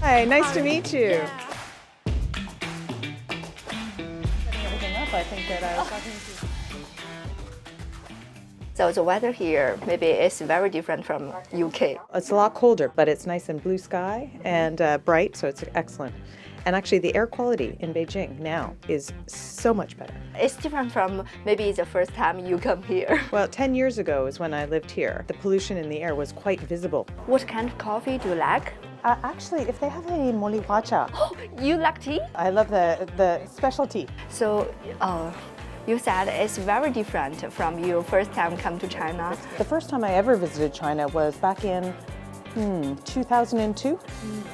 Hi, nice to meet you. Yeah. Setting everything up, I think that I was talking to. So the weather here maybe is very different from UK. It's a lot colder, but it's nice and blue sky and bright, so it's excellent. And actually, the air quality in Beijing now is so much better. It's different from maybe the first time you come here. Well, 10 years ago is when I lived here. The pollution in the air was quite visible. What kind of coffee do you like? Actually, if they have any moli cha, You like tea? I love the specialty. So you said it's very different from your first time come to China. The first time I ever visited China was back in 2002.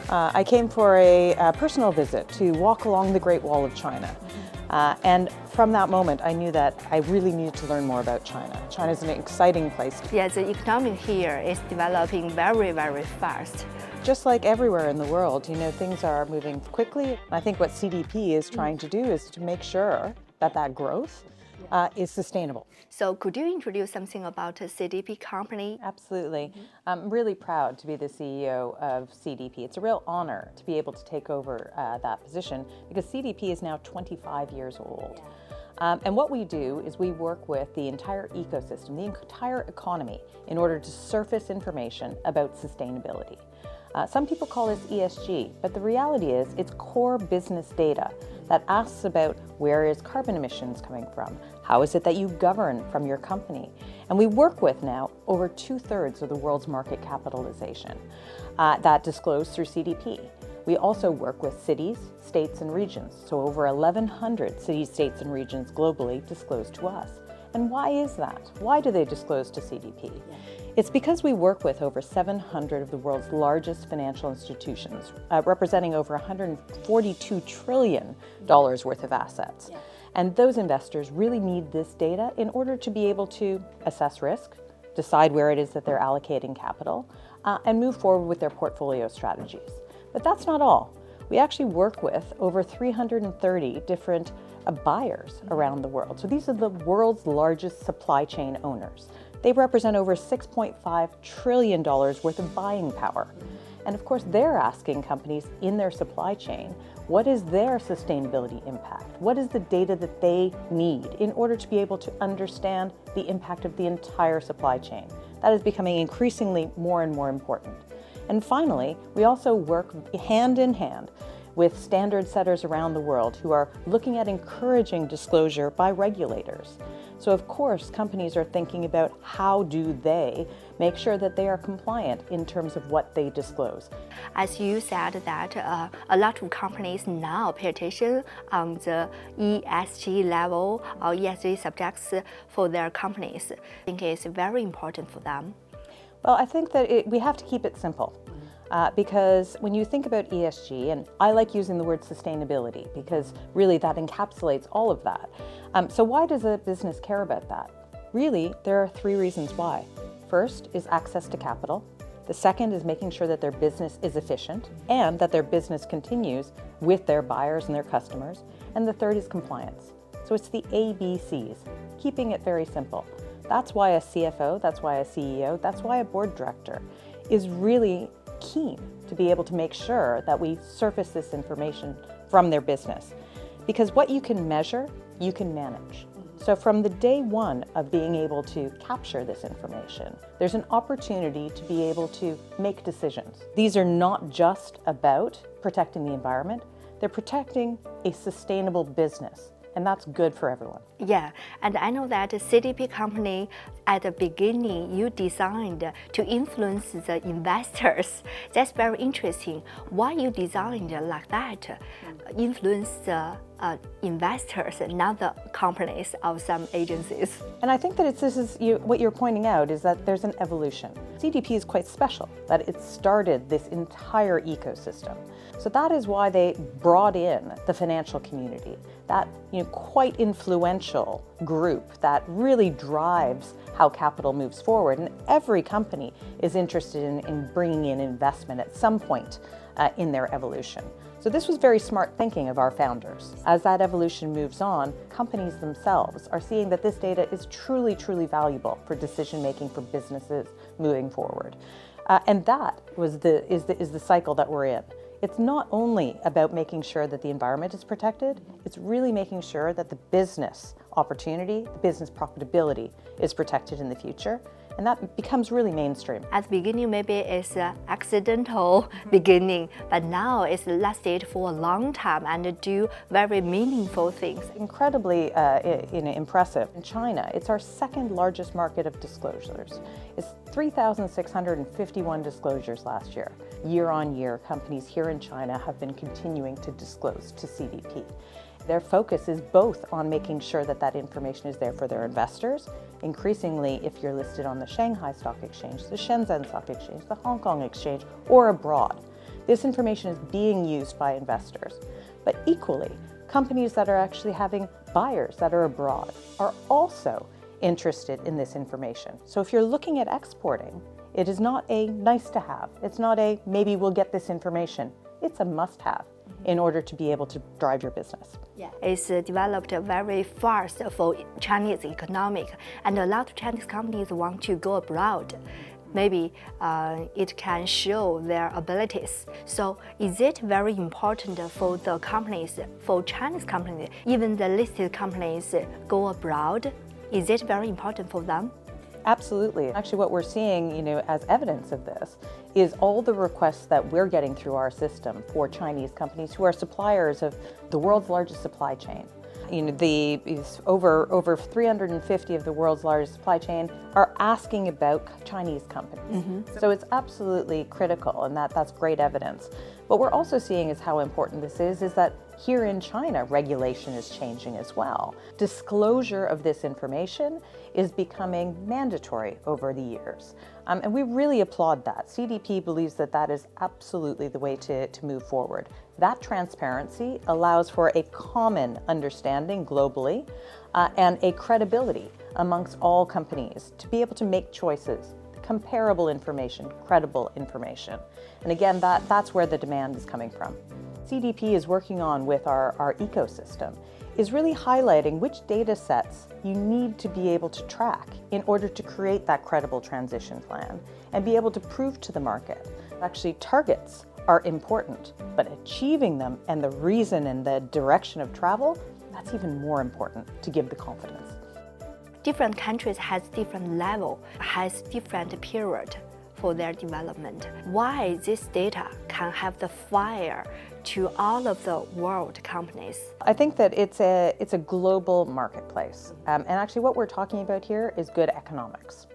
I came for a personal visit to walk along the Great Wall of China. And from that moment, I knew that I really needed to learn more about China. China is an exciting place. Yeah, the economy here is developing very, very fast. Just like everywhere in the world, things are moving quickly. I think what CDP is trying to do is to make sure that that growth is sustainable. So could you introduce something about a CDP company? Absolutely. I'm really proud to be the CEO of CDP. It's a real honor to be able to take over that position because CDP is now 25 years old. And what we do is we work with the entire ecosystem, the entire economy, in order to surface information about sustainability. Some people call this ESG, but the reality is it's core business data that asks about where is carbon emissions coming from, how is it that you govern from your company. And we work with now over 2/3 of the world's market capitalization that disclose through CDP. We also work with cities, states, and regions. So over 1,100 cities, states, and regions globally disclose to us. And why is that? Why do they disclose to CDP? It's because we work with over 700 of the world's largest financial institutions, representing over $142 trillion worth of assets. And those investors really need this data in order to be able to assess risk, decide where it is that they're allocating capital, and move forward with their portfolio strategies. But that's not all. We actually work with over 330 different buyers around the world. So these are the world's largest supply chain owners. They represent over $6.5 trillion worth of buying power. And of course, they're asking companies in their supply chain, what is their sustainability impact? What is the data that they need in order to be able to understand the impact of the entire supply chain? That is becoming increasingly more and more important. And finally, we also work hand in hand with standard setters around the world who are looking at encouraging disclosure by regulators. So of course, companies are thinking about how do they make sure that they are compliant in terms of what they disclose. As you said that a lot of companies now pay attention on the ESG level or ESG subjects for their companies. I think it's very important for them. Well, I think that we have to keep it simple. Because when you think about ESG, and I like using the word sustainability because really that encapsulates all of that. So why does a business care about that? Really, there are 3 reasons why. First is access to capital. The second is making sure that their business is efficient and that their business continues with their buyers and their customers. And the third is compliance. So it's the ABCs, keeping it very simple. That's why a CFO, that's why a CEO, that's why a board director is really keen to be able to make sure that we surface this information from their business. Because what you can measure, you can manage. So from the day one of being able to capture this information, there's an opportunity to be able to make decisions. These are not just about protecting the environment, they're protecting a sustainable business. And that's good for everyone. Yeah, and I know that CDP company, at the beginning, you designed to influence the investors. That's very interesting. Why you designed like that? Influence the investors, not the companies of some agencies. And I think that what you're pointing out is that there's an evolution. CDP is quite special, that it started this entire ecosystem. So that is why they brought in the financial community, that quite influential group that really drives how capital moves forward. And every company is interested in bringing in investment at some point in their evolution. So this was very smart thinking of our founders. As that evolution moves on, companies themselves are seeing that this data is truly, truly valuable for decision making for businesses moving forward. And that is the cycle that we're in. It's not only about making sure that the environment is protected, it's really making sure that the business opportunity, the business profitability is protected in the future. And that becomes really mainstream. At the beginning, maybe it's an accidental beginning, but now it's lasted for a long time and do very meaningful things. Incredibly impressive. In China, it's our second largest market of disclosures. It's 3,651 disclosures last year. Year on year, companies here in China have been continuing to disclose to CDP. Their focus is both on making sure that that information is there for their investors. Increasingly, if you're listed on the Shanghai Stock Exchange, the Shenzhen Stock Exchange, the Hong Kong Exchange, or abroad, this information is being used by investors. But equally, companies that are actually having buyers that are abroad are also interested in this information. So if you're looking at exporting, it is not a nice to have. It's not a maybe we'll get this information. It's a must have in order to be able to drive your business. Yeah, it's developed very fast for Chinese economic, and a lot of Chinese companies want to go abroad. Maybe it can show their abilities. So is it very important for the companies, for Chinese companies, even the listed companies go abroad? Is it very important for them? Absolutely. Actually, what we're seeing, as evidence of this is all the requests that we're getting through our system for Chinese companies who are suppliers of the world's largest supply chain. Over 350 of the world's largest supply chain are asking about Chinese companies. So it's absolutely critical, and that's great evidence. What we're also seeing is how important this is that here in China, regulation is changing as well. Disclosure of this information is becoming mandatory over the years. And we really applaud that. CDP believes that that is absolutely the way to move forward. That transparency allows for a common understanding globally and a credibility amongst all companies to be able to make choices, comparable information, credible information. And again, that's where the demand is coming from. CDP is working on with our ecosystem is really highlighting which data sets you need to be able to track in order to create that credible transition plan and be able to prove to the market. Actually, targets are important, but achieving them and the reason and the direction of travel, that's even more important to give the confidence. Different countries has different level, has different period for their development. Why this data can have the fire to all of the world companies? I think that it's a global marketplace. And actually what we're talking about here is good economics.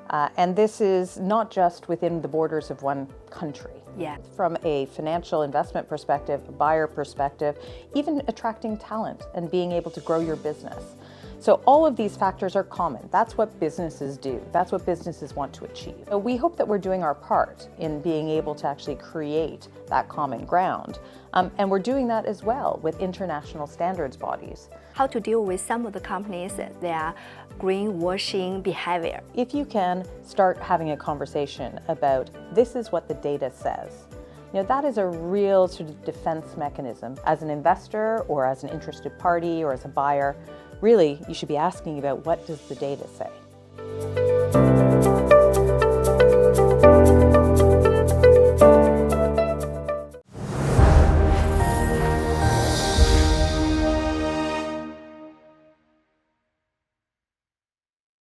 And this is not just within the borders of one country. Yeah. From a financial investment perspective, a buyer perspective, even attracting talent and being able to grow your business. So all of these factors are common. That's what businesses do. That's what businesses want to achieve. So we hope that we're doing our part in being able to actually create that common ground. And we're doing that as well with international standards bodies. How to deal with some of the companies, their greenwashing behavior. If you can start having a conversation about this is what the data says, that is a real sort of defense mechanism. As an investor or as an interested party or as a buyer, really, you should be asking about what does the data say?